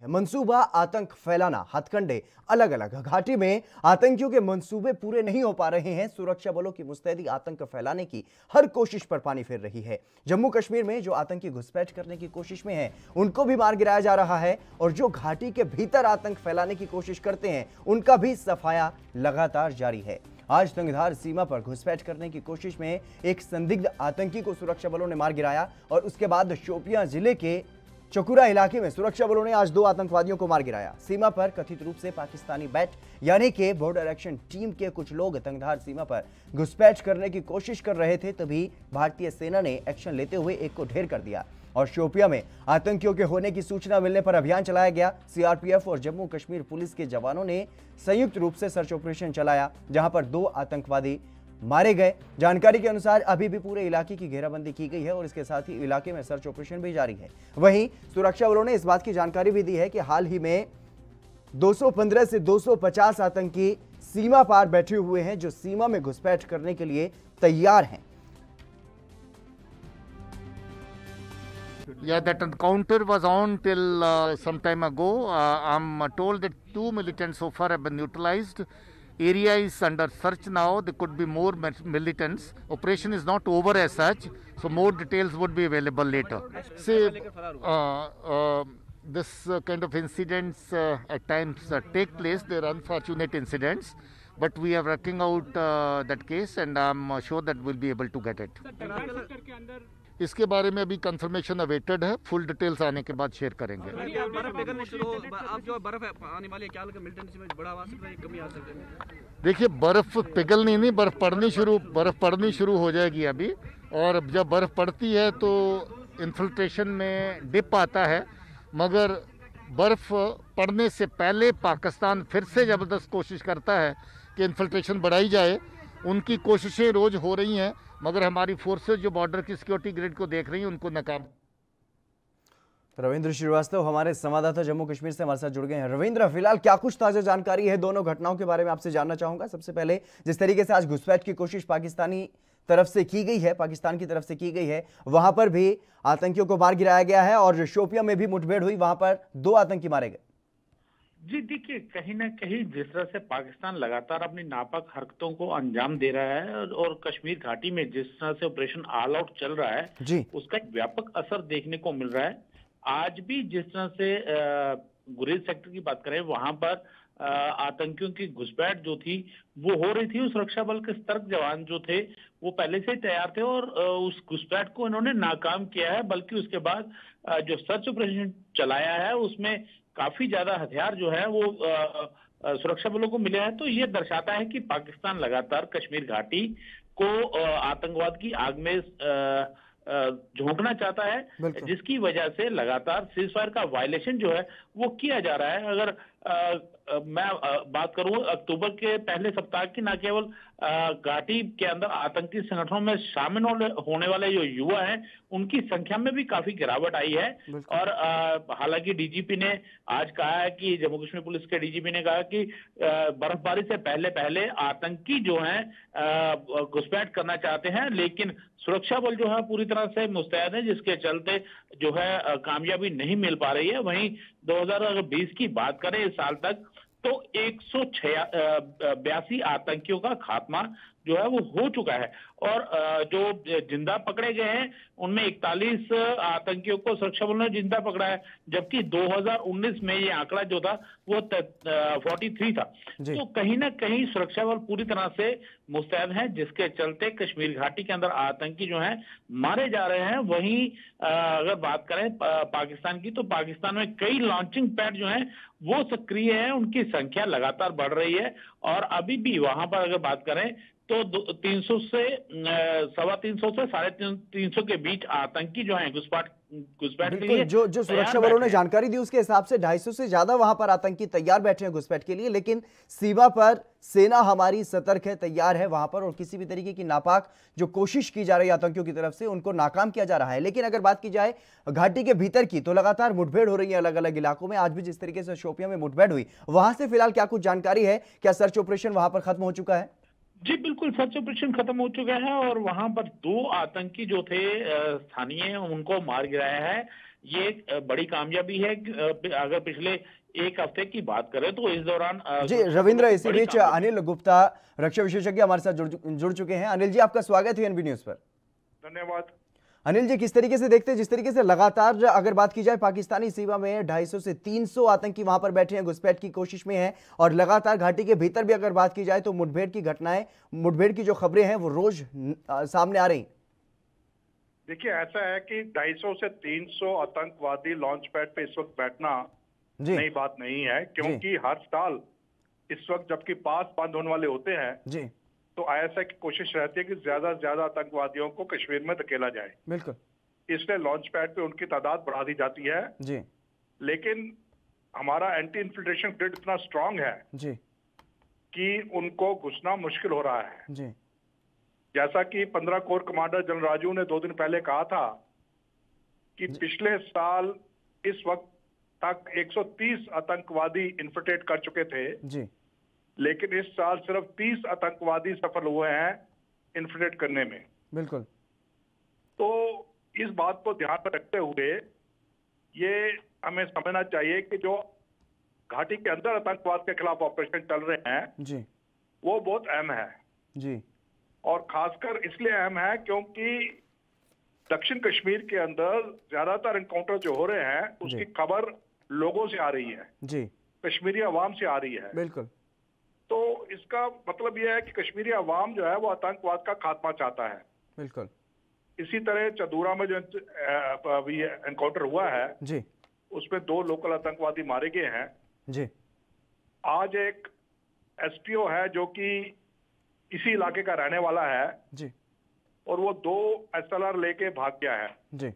मंसूबा आतंक फैलाना, हथकंडे अलग अलग। घाटी में आतंकियों के मंसूबे पूरे नहीं हो पा रहे हैं। सुरक्षा बलों की मुस्तैदी आतंक फैलाने की हर कोशिश पर पानी फेर रही है। जम्मू कश्मीर में जो आतंकी घुसपैठ करने की कोशिश में हैं, उनको भी मार गिराया जा रहा है और जो घाटी के भीतर आतंक फैलाने की कोशिश करते हैं, उनका भी सफाया लगातार जारी है। आज तंगधार सीमा पर घुसपैठ करने की कोशिश में एक संदिग्ध आतंकी को सुरक्षा बलों ने मार गिराया और उसके बाद शोपियां जिले के चकुरा इलाके में सुरक्षा बलों ने आज 2 आतंकवादियों को मार गिराया। सीमा पर कथित रूप से पाकिस्तानी बैट यानी कि बॉर्डर एक्शन टीम के कुछ लोग तंगधार सीमा पर घुसपैठ करने की कोशिश कर रहे थे, तभी भारतीय सेना ने एक्शन लेते हुए एक को ढेर कर दिया और शोपिया में आतंकियों के होने की सूचना मिलने पर अभियान चलाया गया। सीआरपीएफ और जम्मू कश्मीर पुलिस के जवानों ने संयुक्त रूप से सर्च ऑपरेशन चलाया, जहां पर 2 आतंकवादी मारे गए। जानकारी के अनुसार अभी भी पूरे इलाके की घेराबंदी की गई है और इसके साथ ही इलाके में सर्च ऑपरेशन भी जारी है। वहीं सुरक्षा बलों ने इस बात की जानकारी भी दी है कि हाल ही में 215 से 250 आतंकी सीमा पार बैठे हुए हैं, जो सीमा में घुसपैठ करने के लिए तैयार हैं। Yeah, that encounter was on till some time ago. I'm told that 2 militants so far have been neutralized. Area is under search now. There could be more militants. Operation is not over as such, so more details would be available later. See, this kind of incidents at times take place. They are unfortunate incidents, but we are working out that case, and I'm sure that we'll be able to get it. इसके बारे में अभी confirmation awaited है, full details आने के बाद share करेंगे। देखिए, बर्फ पिघलनी नहीं, बर्फ पड़नी शुरू हो जाएगी अभी, और जब बर्फ पड़ती है तो इन्फिल्ट्रेशन में डिप आता है, मगर बर्फ पड़ने से पहले पाकिस्तान फिर से जबरदस्त कोशिश करता है कि इन्फिल्ट्रेशन बढ़ाई जाए। उनकी कोशिशें रोज हो रही हैं, मगर हमारी फोर्सेस जो बॉर्डर की सिक्योरिटी ग्रिड को देख रही हैं, उनको नाकाम। रविंद्र श्रीवास्तव हमारे संवाददाता जम्मू कश्मीर से हमारे साथ जुड़ गए हैं। रविंद्र, फिलहाल क्या कुछ ताजा जानकारी है दोनों घटनाओं के बारे में आपसे जानना चाहूंगा। सबसे पहले, जिस तरीके से आज घुसपैठ की कोशिश पाकिस्तानी तरफ से की गई है, पाकिस्तान की तरफ से की गई है, वहां पर भी आतंकियों को मार गिराया गया है और शोपिया में भी मुठभेड़ हुई, वहां पर 2 आतंकी मारे गए। जी देखिए, कहीं ना कहीं जिस तरह से पाकिस्तान लगातार अपनी नापाक हरकतों को अंजाम दे रहा है और कश्मीर घाटी में जिस तरह से ऑपरेशन ऑल आउट चल रहा है जी, उसका एक व्यापक असर देखने को मिल रहा है। आज भी जिस तरह से गुरेज सेक्टर की बात करें, वहां पर आतंकियों की घुसपैठ जो थी वो हो रही थी। सुरक्षा बल के सतर्क जवान जो थे वो पहले से ही तैयार थे और उस घुसपैठ को इन्होंने नाकाम किया है। बल्कि उसके बाद जो सर्च ऑपरेशन चलाया है उसमें काफी ज्यादा हथियार जो है वो सुरक्षा बलों को मिले हैं। तो ये दर्शाता है कि पाकिस्तान लगातार कश्मीर घाटी को आतंकवाद की आग में झोंकना चाहता है, जिसकी वजह से लगातार सीज फायर का वायलेशन जो है वो किया जा रहा है। अगर मैं बात करूं अक्टूबर के पहले सप्ताह की, न केवल घाटी के अंदर आतंकी संगठनों में शामिल होने वाले जो युवा हैं उनकी संख्या में भी काफी गिरावट आई है। और हालांकि डीजीपी ने आज कहा है कि जम्मू कश्मीर पुलिस के डीजीपी ने कहा कि बर्फबारी से पहले आतंकी जो हैं घुसपैठ करना चाहते हैं, लेकिन सुरक्षा बल जो है पूरी तरह से मुस्तैद है, जिसके चलते जो है कामयाबी नहीं मिल पा रही है। वहीं 2020 की बात करें इस साल तक तो 182 आतंकियों का खात्मा जो है वो हो चुका है और जो जिंदा पकड़े गए हैं उनमें 41 आतंकियों को सुरक्षा बलों ने जिंदा पकड़ा है, जबकि 2019 में ये आंकड़ा जो था वो 43 था। तो कहीं ना कहीं सुरक्षा बल पूरी तरह से मुस्तैद हैं, जिसके चलते कश्मीर घाटी के अंदर आतंकी जो हैं मारे जा रहे हैं। वहीं अगर बात करें पाकिस्तान की, तो पाकिस्तान में कई लॉन्चिंग पैड जो हैं वो सक्रिय हैं, उनकी संख्या लगातार बढ़ रही है और अभी भी वहां पर अगर बात करें तो 300 से 350 से 350 के बीच आतंकी जो हैं घुसपैठ के लिए जो सुरक्षा बलों ने जानकारी दी उसके हिसाब से 250 से ज्यादा वहां पर आतंकी तैयार बैठे हैं घुसपैठ के लिए। लेकिन सीमा पर सेना हमारी सतर्क है, तैयार है वहां पर, और किसी भी तरीके की नापाक जो कोशिश की जा रही है आतंकियों की तरफ से उनको नाकाम किया जा रहा है। लेकिन अगर बात की जाए घाटी के भीतर की, तो लगातार मुठभेड़ हो रही है अलग अलग इलाकों में। आज भी जिस तरीके से शोपियां में मुठभेड़ हुई, वहां से फिलहाल क्या कुछ जानकारी है? क्या सर्च ऑपरेशन वहां पर खत्म हो चुका है? जी बिल्कुल, सर्च ऑपरेशन खत्म हो चुका है और वहां पर 2 आतंकी जो थे स्थानीय उनको मार गिराया है। ये एक बड़ी कामयाबी है। अगर पिछले एक हफ्ते की बात करें तो इस दौरान जी रविंद्र, इसी बीच अनिल गुप्ता रक्षा विशेषज्ञ हमारे साथ जुड़ चुके हैं। अनिल जी, आपका स्वागत है एनबी न्यूज पर। धन्यवाद। अनिल जी, किस तरीके से देखते हैं, जिस तरीके से लगातार अगर बात की जाए पाकिस्तानी सीमा में 250 से 300 आतंकी वहां पर बैठे हैं, घुसपैठ की कोशिश में हैं, और लगातार घाटी के भीतर भी अगर बात की जाए तो मुठभेड़ की घटनाएं, मुठभेड़ की जो खबरें हैं वो रोज सामने आ रही। देखिए, ऐसा है कि 250 से 300 आतंकवादी लॉन्च पैड पे इस वक्त बैठना नई बात नहीं है, क्योंकि हर साल इस वक्त जबकि पास बंद होने वाले होते हैं जी, तो आईएसआई की कोशिश रहती है कि ज्यादा से ज्यादा आतंकवादियों को कश्मीर में धकेला जाए। बिल्कुल, इसलिए लॉन्च पैड पे उनकी तादाद बढ़ा दी जाती है जी। लेकिन हमारा एंटी इन्फिल्ट्रेशन ग्रिड इतना स्ट्रांग है जी कि उनको घुसना मुश्किल हो रहा है। जी, जैसा कि 15 कोर कमांडर जनरल राजू ने 2 दिन पहले कहा था कि पिछले साल इस वक्त तक 130 आतंकवादी इन्फिल्ट्रेट कर चुके थे जी, लेकिन इस साल सिर्फ 30 आतंकवादी सफल हुए हैं इन्फिल्ट्रेट करने में। बिल्कुल। तो इस बात को ध्यान में रखते हुए ये हमें समझना चाहिए कि जो घाटी के अंदर आतंकवाद के खिलाफ ऑपरेशन चल रहे हैं जी, वो बहुत अहम है जी, और खासकर इसलिए अहम है क्योंकि दक्षिण कश्मीर के अंदर ज्यादातर एनकाउंटर जो हो रहे हैं उसकी खबर लोगों से आ रही है जी, कश्मीरी अवाम से आ रही है। बिल्कुल। तो इसका मतलब यह है कि कश्मीरी अवाम जो है वो आतंकवाद का खात्मा चाहता है। बिल्कुल। इसी तरह चदूरा में जो अभी एनकाउंटर हुआ है जी, उसमें 2 लोकल आतंकवादी मारे गए हैं। जी, आज एक एसपीओ है जो कि इसी इलाके का रहने वाला है जी, और वो 2 एसएलआर लेके भाग गया है। जी,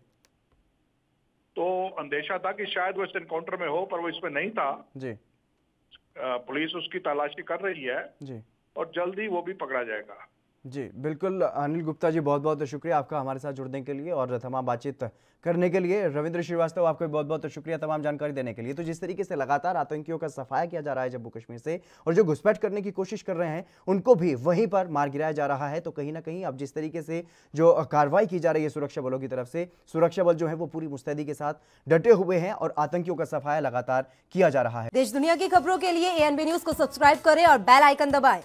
तो अंदेशा था कि शायद वो इस एनकाउंटर में हो, पर वो इसमें नहीं था। जी, पुलिस उसकी तलाशी कर रही है जी, और जल्दी वो भी पकड़ा जाएगा। जी, बिल्कुल। अनिल गुप्ता जी, बहुत बहुत शुक्रिया आपका हमारे साथ जुड़ने के लिए और तमाम बातचीत करने के लिए। रविंद्र श्रीवास्तव, आपको बहुत बहुत शुक्रिया तमाम जानकारी देने के लिए। तो जिस तरीके से लगातार आतंकियों का सफाया किया जा रहा है जम्मू कश्मीर से, और जो घुसपैठ करने की कोशिश कर रहे हैं उनको भी वहीं पर मार गिराया जा रहा है, तो कहीं ना कहीं अब जिस तरीके से जो कार्रवाई की जा रही है सुरक्षा बलों की तरफ से, सुरक्षा बल जो है वो पूरी मुस्तैदी के साथ डटे हुए हैं और आतंकियों का सफाया लगातार किया जा रहा है। देश दुनिया की खबरों के लिए एएनबी न्यूज को सब्सक्राइब करें और बेल आइकन दबाएं।